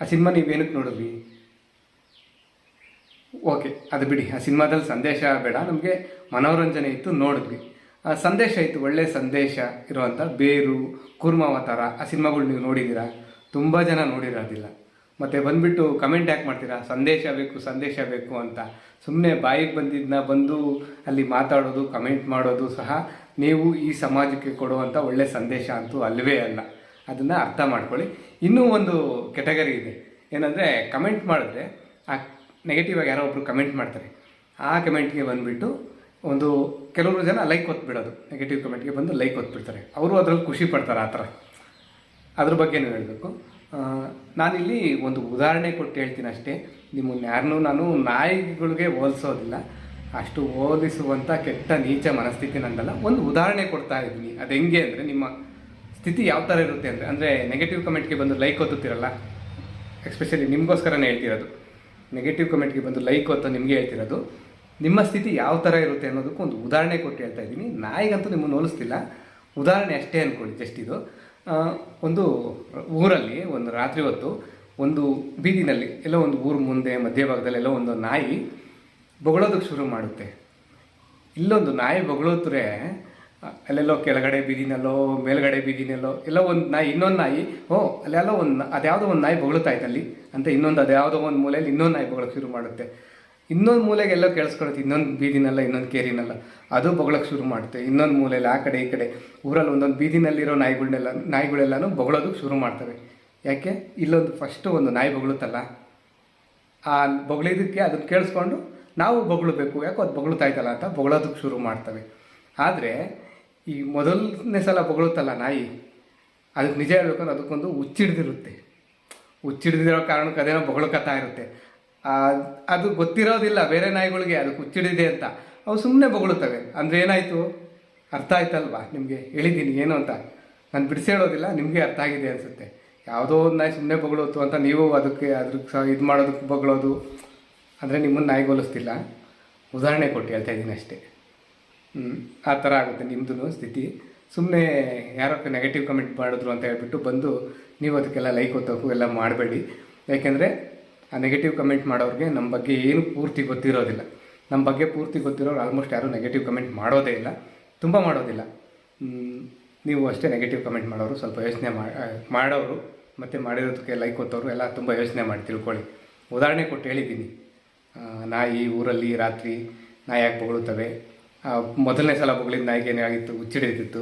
ಆ ಸಿನಿಮಾ ನೀವೇನಕ್ಕೆ ನೋಡಿದ್ವಿ? ಓಕೆ, ಅದು ಬಿಡಿ. ಆ ಸಿನಿಮಾದಲ್ಲಿ ಸಂದೇಶ ಬೇಡ, ನಮಗೆ ಮನೋರಂಜನೆ ಇತ್ತು, ನೋಡಿದ್ವಿ. ಆ ಸಂದೇಶ ಇತ್ತು, ಒಳ್ಳೆಯ ಸಂದೇಶ ಇರುವಂಥ ಬೇರು, ಕುರ್ಮಾವತಾರ, ಆ ಸಿನಿಮಾಗಳು ನೀವು ನೋಡಿದ್ದೀರಾ? ತುಂಬ ಜನ ನೋಡಿರೋದಿಲ್ಲ. ಮತ್ತು ಬಂದುಬಿಟ್ಟು ಕಮೆಂಟ್ ಯಾಕೆ ಮಾಡ್ತೀರಾ, ಸಂದೇಶ ಬೇಕು ಅಂತ? ಸುಮ್ಮನೆ ಬಾಯಿಗೆ ಬಂದಿದ್ದನ್ನ ಬಂದು ಅಲ್ಲಿ ಮಾತಾಡೋದು, ಕಮೆಂಟ್ ಮಾಡೋದು ಸಹ ನೀವು ಈ ಸಮಾಜಕ್ಕೆ ಕೊಡುವಂಥ ಒಳ್ಳೆಯ ಸಂದೇಶ ಅಂತೂ ಅಲ್ಲವೇ ಅಲ್ಲ. ಅದನ್ನು ಅರ್ಥ ಮಾಡ್ಕೊಳ್ಳಿ. ಇನ್ನೂ ಒಂದು ಕೆಟಗರಿ ಇದೆ, ಏನಂದರೆ ಕಮೆಂಟ್ ಮಾಡಿದ್ರೆ ಆ ನೆಗೆಟಿವ್ ಆಗಿ ಯಾರೋ ಒಬ್ಬರು ಕಮೆಂಟ್ ಮಾಡ್ತಾರೆ, ಆ ಕಮೆಂಟ್ಗೆ ಬಂದುಬಿಟ್ಟು ಒಂದು ಕೆಲವರು ಜನ ಲೈಕ್ ಒತ್ಬಿಡೋದು, ನೆಗೆಟಿವ್ ಕಮೆಂಟ್ಗೆ ಬಂದು ಲೈಕ್ ಒತ್ಬಿಡ್ತಾರೆ. ಅವರು ಅದರಲ್ಲಿ ಖುಷಿ ಪಡ್ತಾರೆ. ಆ ಥರ ಅದ್ರ ಬಗ್ಗೆನೂ ಹೇಳಬೇಕು. ನಾನಿಲ್ಲಿ ಒಂದು ಉದಾಹರಣೆ ಕೊಟ್ಟು ಹೇಳ್ತೀನಿ ಅಷ್ಟೇ. ನಿಮ್ಮನ್ನು ಯಾರನ್ನೂ ನಾನು ನಾಯಿಗಳಿಗೆ ಹೋಲಿಸೋದಿಲ್ಲ, ಅಷ್ಟು ಹೋಲಿಸುವಂಥ ಕೆಟ್ಟ ನೀಚ ಮನಸ್ಥಿತಿ ನನ್ನಲ್ಲ. ಒಂದು ಉದಾಹರಣೆ ಕೊಡ್ತಾ ಇದ್ದೀನಿ. ಅದು ಹೆಂಗೆ ಅಂದರೆ, ನಿಮ್ಮ ಸ್ಥಿತಿ ಯಾವ ಥರ ಇರುತ್ತೆ ಅಂದರೆ ನೆಗೆಟಿವ್ ಕಮೆಂಟ್ಗೆ ಬಂದು ಲೈಕ್ ಒತ್ತುತ್ತೀರಲ್ಲ, ಎಸ್ಪೆಷಲಿ ನಿಮಗೋಸ್ಕರನೇ ಹೇಳ್ತಿರೋದು. ನೆಗೆಟಿವ್ ಕಮೆಂಟ್ಗೆ ಬಂದು ಲೈಕ್ ಒತ್ತು ನಿಮಗೆ ಹೇಳ್ತಿರೋದು, ನಿಮ್ಮ ಸ್ಥಿತಿ ಯಾವ ಥರ ಇರುತ್ತೆ ಅನ್ನೋದಕ್ಕೂ ಒಂದು ಉದಾಹರಣೆ ಕೊಟ್ಟು ಹೇಳ್ತಾ ಇದ್ದೀನಿ. ನಾಯಿಗಂತೂ ನಿಮ್ಮನ್ನು ಹೋಲಿಸ್ತಿಲ್ಲ, ಉದಾಹರಣೆ ಅಷ್ಟೇ ಅಂದ್ಕೊಳ್ಳಿ. ಜಸ್ಟ್ ಇದು ಒಂದು ಊರಲ್ಲಿ ಒಂದು ರಾತ್ರಿ ಹೊತ್ತು ಒಂದು ಬೀದಿನಲ್ಲಿ ಎಲ್ಲೋ ಒಂದು ಊರು ಮುಂದೆ ಮಧ್ಯಭಾಗದಲ್ಲಿ ಎಲ್ಲೋ ಒಂದು ನಾಯಿ ಬೊಗಳೋದಕ್ಕೆ ಶುರು ಮಾಡುತ್ತೆ. ಇಲ್ಲೊಂದು ನಾಯಿ ಬೊಗಳೋದ್ರೆ ಅಲ್ಲೆಲ್ಲೋ ಕೆಳಗಡೆ ಬೀದಿನಲ್ಲೋ ಮೇಲ್ಗಡೆ ಬೀದಿನಲ್ಲೋ ಎಲ್ಲೋ ಒಂದು ನಾಯಿ, ಇನ್ನೊಂದು ನಾಯಿ, ಅಲ್ಲೆಲ್ಲೋ ಅದ್ಯಾವುದೋ ಒಂದು ನಾಯಿ ಬೊಗಳುತ್ತಾ ಅಲ್ಲಿ ಅಂತ ಇನ್ನೊಂದು ಅದ್ಯಾವುದೋ ಒಂದು ಮೂಲೆಯಲ್ಲಿ ಇನ್ನೊಂದು ನಾಯಿ ಬೊಗಳಕ್ಕೆ ಶುರು ಮಾಡುತ್ತೆ. ಇನ್ನೊಂದು ಮೂಲೆಗೆ ಎಲ್ಲೋ ಕೇಳಿಸ್ಕೊಳುತ್ತೆ, ಇನ್ನೊಂದು ಬೀದಿನಲ್ಲ, ಇನ್ನೊಂದು ಕೇರಿನಲ್ಲ, ಅದು ಬೊಗಳಕ್ಕೆ ಶುರು ಮಾಡುತ್ತೆ. ಇನ್ನೊಂದು ಮೂಲೆಯಲ್ಲಿ ಆ ಕಡೆ ಈ ಕಡೆ ಊರಲ್ಲಿ ಒಂದೊಂದು ಬೀದಿನಲ್ಲಿರೋ ನಾಯಿಗಳೆಲ್ಲನೂ ಬೊಗಳೋದಕ್ಕೆ ಶುರು ಮಾಡ್ತವೆ. ಯಾಕೆ? ಇಲ್ಲೊಂದು ಫಸ್ಟು ಒಂದು ನಾಯಿ ಬೊಗಳುತ್ತಲ್ಲ, ಆ ಬೊಗಳಿದ್ದಕ್ಕೆ ಅದನ್ನು ಕೇಳಿಸ್ಕೊಂಡು ನಾವು ಬೊಗಳಬೇಕು, ಯಾಕೋ ಅದು ಬೊಗಳುತ್ತಾ ಇತ್ತಲ್ಲ ಅಂತ ಬೊಗಳೋದಕ್ಕೆ ಶುರು ಮಾಡ್ತವೆ. ಆದರೆ ಈ ಮೊದಲನೇ ಸಲ ಬೊಗಳುತ್ತಲ್ಲ ನಾಯಿ, ಅದಕ್ಕೆ ನಿಜ ಹೇಳ್ಬೇಕಂದ್ರೆ ಅದಕ್ಕೊಂದು ಹುಚ್ಚಿಡ್ದಿರೋ ಕಾರಣಕ್ಕೆ ಅದೇನೋ ಬೊಗಳಕತ್ತಾ ಇರುತ್ತೆ. ಅದು ಗೊತ್ತಿರೋದಿಲ್ಲ ಬೇರೆ ನಾಯಿಗಳಿಗೆ ಅದಕ್ಕೆ ಹುಚ್ಚಿಡಿದೆ ಅಂತ, ಅವು ಸುಮ್ಮನೆ ಬೊಗಳುತ್ತವೆ. ಅಂದರೆ ಏನಾಯಿತು, ಅರ್ಥ ಆಯ್ತಲ್ವಾ ನಿಮಗೆ? ಹೇಳಿದ್ದೀನಿ ಏನು ಅಂತ. ನಾನು ಬಿಡಿಸಿ ಹೇಳೋದಿಲ್ಲ, ನಿಮಗೆ ಅರ್ಥ ಆಗಿದೆ ಅನಿಸುತ್ತೆ. ಯಾವುದೋ ಒಂದು ನಾಯಿ ಸುಮ್ಮನೆ ಬೊಗಳೋತು ಅಂತ ನೀವು ಅದಕ್ಕೆ ಇದು ಮಾಡೋದಕ್ಕೆ ಬೊಗಳೋದು ಅಂದರೆ ನಿಮ್ಮನ್ನು ನಾಯಿಗೆ ಹೋಲಿಸ್ತಿಲ್ಲ, ಉದಾಹರಣೆ ಕೊಟ್ಟು ಹೇಳ್ತಾ ಇದ್ದೀನಿ ಅಷ್ಟೇ. ಆ ಥರ ಆಗುತ್ತೆ ನಿಮ್ಮದು ಸ್ಥಿತಿ. ಸುಮ್ಮನೆ ಯಾರೋ ನೆಗೆಟಿವ್ ಕಮೆಂಟ್ ಮಾಡಿದ್ರು ಅಂತ ಹೇಳ್ಬಿಟ್ಟು ಬಂದು ನೀವು ಅದಕ್ಕೆಲ್ಲ ಲೈಕ್ ಒತ್ತೋಕು ಎಲ್ಲ ಮಾಡಬೇಡಿ. ಯಾಕೆಂದರೆ ಆ ನೆಗೆಟಿವ್ ಕಮೆಂಟ್ ಮಾಡೋರಿಗೆ ನಮ್ಮ ಬಗ್ಗೆ ಏನು ಪೂರ್ತಿ ಗೊತ್ತಿರೋದಿಲ್ಲ. ನಮ್ಮ ಬಗ್ಗೆ ಪೂರ್ತಿ ಗೊತ್ತಿರೋರು ಆಲ್ಮೋಸ್ಟ್ ಯಾರೂ ನೆಗೆಟಿವ್ ಕಮೆಂಟ್ ಮಾಡೋದೇ ಇಲ್ಲ, ತುಂಬ ಮಾಡೋದಿಲ್ಲ. ನೀವು ಅಷ್ಟೇ ನೆಗೆಟಿವ್ ಕಮೆಂಟ್ ಮಾಡೋರು ಸ್ವಲ್ಪ ಯೋಚನೆ ಮಾಡೋರು ಮತ್ತು ಮಾಡಿರೋದಕ್ಕೆ ಲೈಕ್ ಒತ್ತೋರು ಎಲ್ಲ ತುಂಬ ಯೋಚನೆ ಮಾಡಿ ತಿಳ್ಕೊಳ್ಳಿ. ಉದಾಹರಣೆ ಕೊಟ್ಟು ಹೇಳಿದ್ದೀನಿ. ನಾಯಿ ಊರಲ್ಲಿ ರಾತ್ರಿ ನಾಯಿ ಯಾಕೆ ಬೊಗಳುತ್ತವೆ, ಮೊದಲನೇ ಸಲ ಬೊಗಳಿದ ನಾಯಿಗೆ ಏನಾಗಿತ್ತು, ಹುಚ್ಚಿಡಿದಿತ್ತು,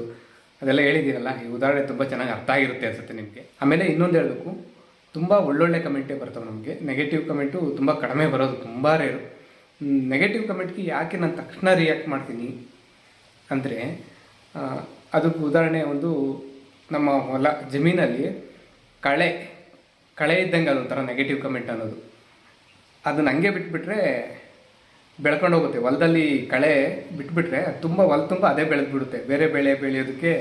ಅದೆಲ್ಲ ಹೇಳಿದ್ದೀರಲ್ಲ. ಈ ಉದಾಹರಣೆ ತುಂಬ ಚೆನ್ನಾಗಿ ಅರ್ಥ ಆಗಿರುತ್ತೆ ಅನಿಸುತ್ತೆ ನಿಮಗೆ. ಆಮೇಲೆ ಇನ್ನೊಂದು ಹೇಳಬೇಕು, ತುಂಬ ಒಳ್ಳೊಳ್ಳೆ ಕಮೆಂಟೇ ಬರ್ತವೆ ನಮಗೆ. ನೆಗೆಟಿವ್ ಕಮೆಂಟು ತುಂಬ ಕಡಿಮೆ ಬರೋದು, ತುಂಬ ರೇರು. ನೆಗೆಟಿವ್ ಕಮೆಂಟ್ಗೆ ಯಾಕೆ ನಾನು ತಕ್ಷಣ ರಿಯಾಕ್ಟ್ ಮಾಡ್ತೀನಿ ಅಂದರೆ, ಅದಕ್ಕೆ ಉದಾಹರಣೆ ಒಂದು ನಮ್ಮ ಹೊಲ ಜಮೀನಲ್ಲಿ ಕಳೆ ಇದ್ದಂಗೆ ಅದೊಂಥರ ನೆಗೆಟಿವ್ ಕಮೆಂಟ್ ಅನ್ನೋದು. ಅದನ್ನು ಹಂಗೆ ಬಿಟ್ಬಿಟ್ರೆ ಬೆಳ್ಕೊಂಡು ಹೋಗುತ್ತೆ. ಹೊಲದಲ್ಲಿ ಕಳೆ ಬಿಟ್ಬಿಟ್ರೆ ತುಂಬ ಹೊಲ ತುಂಬ ಅದೇ ಬೆಳೆದು ಬಿಡುತ್ತೆ, ಬೇರೆ ಬೆಳೆ ಬೆಳೆಯೋದಕ್ಕೆ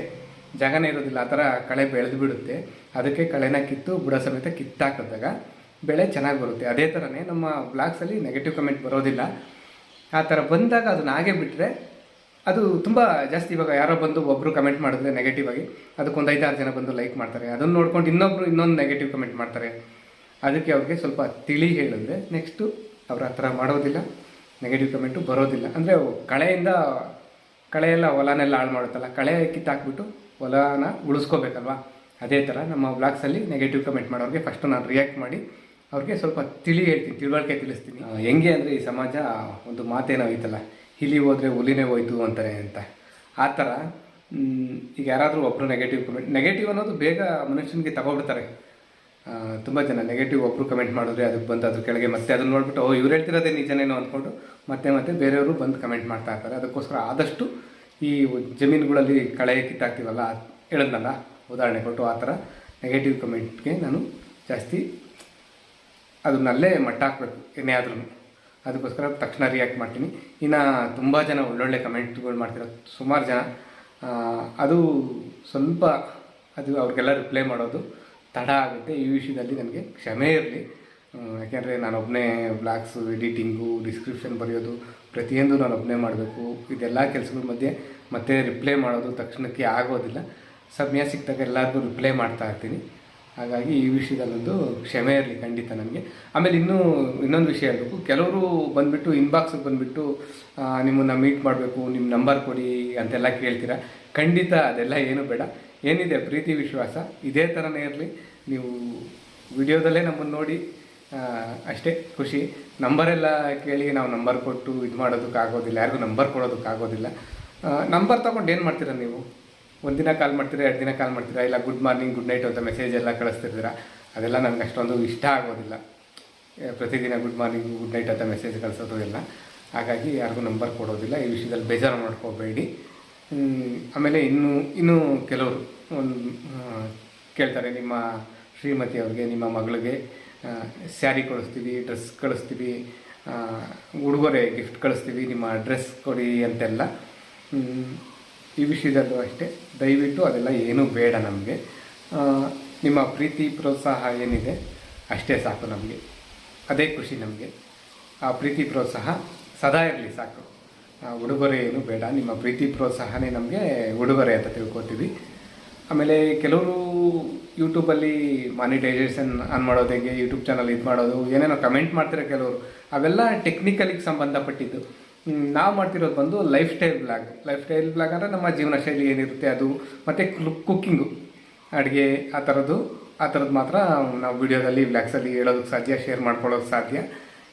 ಜಾಗನೇ ಇರೋದಿಲ್ಲ. ಆ ಥರ ಕಳೆ ಬೆಳೆದು ಬಿಡುತ್ತೆ. ಅದಕ್ಕೆ ಕಳೆನ ಕಿತ್ತು ಬುಡ ಸಮೇತ ಕಿತ್ತಾಕಿದಾಗ ಬೆಳೆ ಚೆನ್ನಾಗಿ ಬರುತ್ತೆ. ಅದೇ ಥರನೇ ನಮ್ಮ ಬ್ಲಾಗ್ಸಲ್ಲಿ ನೆಗೆಟಿವ್ ಕಮೆಂಟ್ ಬರೋದಿಲ್ಲ. ಆ ಥರ ಬಂದಾಗ ಅದನ್ನ ಹಾಗೆ ಬಿಟ್ಟರೆ ಅದು ತುಂಬ ಜಾಸ್ತಿ. ಇವಾಗ ಯಾರೋ ಬಂದು ಒಬ್ಬರು ಕಮೆಂಟ್ ಮಾಡಿದ್ರೆ ನೆಗೆಟಿವ್ ಆಗಿ ಅದಕ್ಕೊಂದು 5-6 ಜನ ಬಂದು ಲೈಕ್ ಮಾಡ್ತಾರೆ. ಅದನ್ನು ನೋಡ್ಕೊಂಡು ಇನ್ನೊಂದು ನೆಗೆಟಿವ್ ಕಮೆಂಟ್ ಮಾಡ್ತಾರೆ. ಅದಕ್ಕೆ ಅವ್ರಿಗೆ ಸ್ವಲ್ಪ ತಿಳಿ ಹೇಳಿದ್ರೆ ನೆಕ್ಸ್ಟು ಅವ್ರ ಹತ್ರ ಮಾಡೋದಿಲ್ಲ, ನೆಗೆಟಿವ್ ಕಮೆಂಟು ಬರೋದಿಲ್ಲ. ಅಂದರೆ ಕಳೆಯೆಲ್ಲ ಹೊಲನೆಲ್ಲ ಹಾಳು ಮಾಡುತ್ತಲ್ಲ, ಕಳೆ ಕಿತ್ತಾಕ್ಬಿಟ್ಟು ಹೊಲನ ಉಳಿಸ್ಕೋಬೇಕಲ್ವ. ಅದೇ ಥರ ನಮ್ಮ ಬ್ಲಾಗ್ಸಲ್ಲಿ ನೆಗೆಟಿವ್ ಕಮೆಂಟ್ ಮಾಡೋರಿಗೆ ಫಸ್ಟು ನಾನು ರಿಯಾಕ್ಟ್ ಮಾಡಿ ಅವ್ರಿಗೆ ಸ್ವಲ್ಪ ಹೇಳ್ತೀನಿ, ತಿಳುವಳಿಕೆ ತಿಳಿಸ್ತೀನಿ. ಹೆಂಗೆ ಅಂದರೆ ಈ ಸಮಾಜ ಒಂದು ಮಾತೇನೋ ಐತಲ್ಲ, ಹಿಲಿ ಹೋದರೆ ಹುಲಿನೇ ಹೋಯ್ತು ಅಂತಾರೆ ಅಂತ. ಆ ಥರ ಈಗ ಯಾರಾದರೂ ಒಬ್ಬರು ನೆಗೆಟಿವ್ ಅನ್ನೋದು ಬೇಗ ಮನುಷ್ಯನಿಗೆ ತಗೊಬಿಡ್ತಾರೆ. ತುಂಬ ಜನ ನೆಗೆಟಿವ್ ಒಬ್ಬರು ಕಮೆಂಟ್ ಮಾಡಿದ್ರೆ ಅದಕ್ಕೆ ಬಂದು ಅದ್ರ ಕೆಳಗೆ ಮತ್ತೆ ಅದನ್ನ ನೋಡ್ಬಿಟ್ಟು ಇವ್ರು ಹೇಳ್ತಿರೋದೇ ನಿಜನೇನೋ ಅಂದ್ಕೊಂಡು ಮತ್ತೆ ಬೇರೆಯವರು ಬಂದು ಕಮೆಂಟ್ ಮಾಡ್ತಾ ಇರ್ತಾರೆ. ಅದಕ್ಕೋಸ್ಕರ ಆದಷ್ಟು ಈ ಜಮೀನುಗಳಲ್ಲಿ ಕಳೆ ಕಿತ್ತಾಕ್ತೀವಲ್ಲ, ಹೇಳಿದ್ನಲ್ಲ ಉದಾಹರಣೆ ಕೊಟ್ಟು, ಆ ಥರ ನೆಗೆಟಿವ್ ಕಮೆಂಟ್ಗೆ ನಾನು ಜಾಸ್ತಿ ಅದನ್ನಲ್ಲೇ ಮಟ್ಟ ಹಾಕ್ಬೇಕು ಏನೇ ಆದ್ರೂ. ಅದಕ್ಕೋಸ್ಕರ ತಕ್ಷಣ ರಿಯಾಕ್ಟ್ ಮಾಡ್ತೀನಿ. ಇನ್ನು ತುಂಬ ಜನ ಒಳ್ಳೊಳ್ಳೆ ಕಮೆಂಟ್ಗಳು ಮಾಡ್ತಿರೋ ಸುಮಾರು ಜನ, ಅದು ಸ್ವಲ್ಪ ಅವ್ರಿಗೆಲ್ಲ ರಿಪ್ಲೈ ಮಾಡೋದು ತಡ ಆಗುತ್ತೆ. ಈ ವಿಷಯದಲ್ಲಿ ನನಗೆ ಕ್ಷಮೆ ಇರಲಿ. ಯಾಕೆಂದರೆ ನಾನೊಬ್ಬನೇ ಬ್ಲಾಗ್ಸು, ಎಡಿಟಿಂಗು, ಡಿಸ್ಕ್ರಿಪ್ಷನ್ ಬರೆಯೋದು ಪ್ರತಿಯೊಂದು ನಾನೊಬ್ಬನೇ ಮಾಡಬೇಕು. ಇದೆಲ್ಲ ಕೆಲಸಗಳ ಮಧ್ಯೆ ಮತ್ತೆ ರಿಪ್ಲೈ ಮಾಡೋದು ತಕ್ಷಣಕ್ಕೆ ಆಗೋದಿಲ್ಲ. ಸಮಯ ಸಿಕ್ಕಿದಾಗ ಎಲ್ಲರಿಗೂ ರಿಪ್ಲೈ ಮಾಡ್ತಾ ಇರ್ತೀನಿ. ಹಾಗಾಗಿ ಈ ವಿಷಯದಲ್ಲೊಂದು ಕ್ಷಮೆ ಇರಲಿ ಖಂಡಿತ ನನಗೆ. ಆಮೇಲೆ ಇನ್ನೊಂದು ವಿಷಯ ಹೇಳಬೇಕು. ಕೆಲವರು ಬಂದುಬಿಟ್ಟು ಇನ್ಬಾಕ್ಸಿಗೆ ಬಂದುಬಿಟ್ಟು ನಿಮ್ಮನ್ನು ಮೀಟ್ ಮಾಡಬೇಕು, ನಿಮ್ಮ ನಂಬರ್ ಕೊಡಿ ಅಂತೆಲ್ಲ ಕೇಳ್ತೀರಾ. ಖಂಡಿತ ಅದೆಲ್ಲ ಏನು ಬೇಡ. ಏನಿದೆ ಪ್ರೀತಿ ವಿಶ್ವಾಸ ಇದೇ ಥರನೇ ಇರಲಿ. ನೀವು ವಿಡಿಯೋದಲ್ಲೇ ನಮ್ಮನ್ನು ನೋಡಿ ಅಷ್ಟೇ ಖುಷಿ. ನಂಬರೆಲ್ಲ ಕೇಳಿ ನಾವು ನಂಬರ್ ಕೊಟ್ಟು ಇದು ಮಾಡೋದಕ್ಕಾಗೋದಿಲ್ಲ, ಯಾರಿಗೂ ನಂಬರ್ ಕೊಡೋದಕ್ಕಾಗೋದಿಲ್ಲ. ನಂಬರ್ ತೊಗೊಂಡು ಏನು ಮಾಡ್ತೀರಾ ನೀವು? ಒಂದಿನ ಕಾಲ್ ಮಾಡ್ತೀರಾ, 2 ದಿನ ಕಾಲ್ ಮಾಡ್ತೀರಾ, ಇಲ್ಲ ಗುಡ್ ಮಾರ್ನಿಂಗ್ ಗುಡ್ ನೈಟ್ ಅಂತ ಮೆಸೇಜ್ ಎಲ್ಲ ಕಳಿಸ್ತಿರ್ತೀರಾ. ಅದೆಲ್ಲ ನನಗೆ ಅಷ್ಟೊಂದು ಇಷ್ಟ ಆಗೋದಿಲ್ಲ. ಪ್ರತಿದಿನ ಗುಡ್ ಮಾರ್ನಿಂಗ್ ಗುಡ್ ನೈಟ್ ಅಂತ ಮೆಸೇಜ್ ಕಳಿಸೋದು ಎಲ್ಲ. ಹಾಗಾಗಿ ಯಾರಿಗೂ ನಂಬರ್ ಕೊಡೋದಿಲ್ಲ. ಈ ವಿಷಯದಲ್ಲಿ ಬೇಜಾರು ಮಾಡ್ಕೋಬೇಡಿ. ಆಮೇಲೆ ಇನ್ನೂ ಕೆಲವರು ಕೇಳ್ತಾರೆ, ನಿಮ್ಮ ಶ್ರೀಮತಿ ಅವ್ರಿಗೆ, ನಿಮ್ಮ ಮಗಳಿಗೆ ಸ್ಯಾರಿ ಕಳಿಸ್ತೀವಿ, ಡ್ರೆಸ್ ಕಳಿಸ್ತೀವಿ, ಉಡುಗೊರೆ ಗಿಫ್ಟ್ ಕಳಿಸ್ತೀವಿ, ನಿಮ್ಮ ಡ್ರೆಸ್ ಕೊಡಿ ಅಂತೆಲ್ಲ. ಈ ವಿಷಯದಲ್ಲೂ ಅಷ್ಟೇ, ದಯವಿಟ್ಟು ಅದೆಲ್ಲ ಏನೂ ಬೇಡ ನಮಗೆ. ನಿಮ್ಮ ಪ್ರೀತಿ ಪ್ರೋತ್ಸಾಹ ಏನಿದೆ ಅಷ್ಟೇ ಸಾಕು ನಮಗೆ. ಅದೇ ಖುಷಿ ನಮಗೆ. ಆ ಪ್ರೀತಿ ಪ್ರೋತ್ಸಾಹ ಸದಾ ಇರಲಿ ಸಾಕು. ಉಡುಗೊರೆ ಏನು ಬೇಡ. ನಿಮ್ಮ ಪ್ರೀತಿ ಪ್ರೋತ್ಸಾಹನೇ ನಮಗೆ ಉಡುಗೊರೆ ಅಂತ ತಿಳ್ಕೊತೀವಿ. ಆಮೇಲೆ ಕೆಲವರು ಯೂಟ್ಯೂಬಲ್ಲಿ ಮಾನಿಟೈಸೇಷನ್ ಆನ್ ಮಾಡೋದು ಹೇಗೆ, ಯೂಟ್ಯೂಬ್ ಚಾನಲ್ ಇದು ಮಾಡೋದು, ಏನೇನೋ ಕಮೆಂಟ್ ಮಾಡ್ತಾರೆ ಕೆಲವರು. ಅವೆಲ್ಲ ಟೆಕ್ನಿಕಲಿಗೆ ಸಂಬಂಧಪಟ್ಟಿದ್ದು. ನಾವು ಮಾಡ್ತಿರೋದು ಬಂದು ಲೈಫ್ ಸ್ಟೈಲ್ ಬ್ಲಾಗ್ ಅಂದರೆ ನಮ್ಮ ಜೀವನ ಶೈಲಿ ಏನಿರುತ್ತೆ ಅದು, ಮತ್ತು ಕುಕ್ಕಿಂಗು, ಅಡುಗೆ ಆ ಥರದ್ದು ಮಾತ್ರ ನಾವು ವಿಡಿಯೋದಲ್ಲಿ ಬ್ಲಾಗ್ಸಲ್ಲಿ ಹೇಳೋದಕ್ಕೆ ಸಾಧ್ಯ, ಶೇರ್ ಮಾಡ್ಕೊಳ್ಳೋದು ಸಾಧ್ಯ.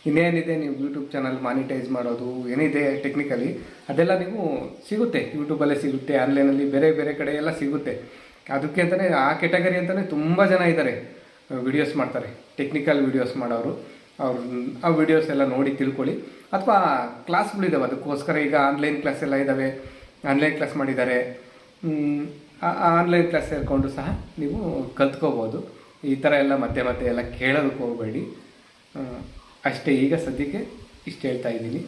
ಇನ್ನೇನಿದೆ ನೀವು ಯೂಟ್ಯೂಬ್ ಚಾನಲ್ ಮಾನಿಟೈಸ್ ಮಾಡೋದು ಏನಿದೆ ಟೆಕ್ನಿಕಲಿ ಅದೆಲ್ಲ ನೀವು ಸಿಗುತ್ತೆ, ಯೂಟ್ಯೂಬಲ್ಲೇ ಸಿಗುತ್ತೆ, ಆನ್ಲೈನಲ್ಲಿ ಬೇರೆ ಕಡೆ ಎಲ್ಲ ಸಿಗುತ್ತೆ. ಅದಕ್ಕೆ ಅಂತಲೇ ಆ ಕೆಟಗರಿ ಅಂತಲೇ ತುಂಬ ಜನ ಇದ್ದಾರೆ, ವಿಡಿಯೋಸ್ ಮಾಡ್ತಾರೆ, ಟೆಕ್ನಿಕಲ್ ವಿಡಿಯೋಸ್ ಮಾಡೋರು. ಆ ವಿಡಿಯೋಸ್ ಎಲ್ಲ ನೋಡಿ ತಿಳ್ಕೊಳ್ಳಿ. ಅಥವಾ ಕ್ಲಾಸ್ಗಳಿದ್ದಾವೆ ಅದಕ್ಕೋಸ್ಕರ. ಈಗ ಆನ್ಲೈನ್ ಕ್ಲಾಸ್ ಎಲ್ಲ ಇದ್ದಾವೆ, ಆನ್ಲೈನ್ ಕ್ಲಾಸ್ ಮಾಡಿದ್ದಾರೆ. ಆ ಆನ್ಲೈನ್ ಕ್ಲಾಸ್ ಸೇರಿಕೊಂಡು ಸಹ ನೀವು ಕಲ್ತ್ಕೋಬೋದು. ಈ ಥರ ಎಲ್ಲ ಮತ್ತೆ ಎಲ್ಲ ಕೇಳೋದಕ್ಕೆ ಹೋಗಬೇಡಿ ಅಷ್ಟೇ. ಈಗ ಸದ್ಯಕ್ಕೆ ಇಷ್ಟು ಹೇಳ್ತಾ ಇದ್ದೀನಿ.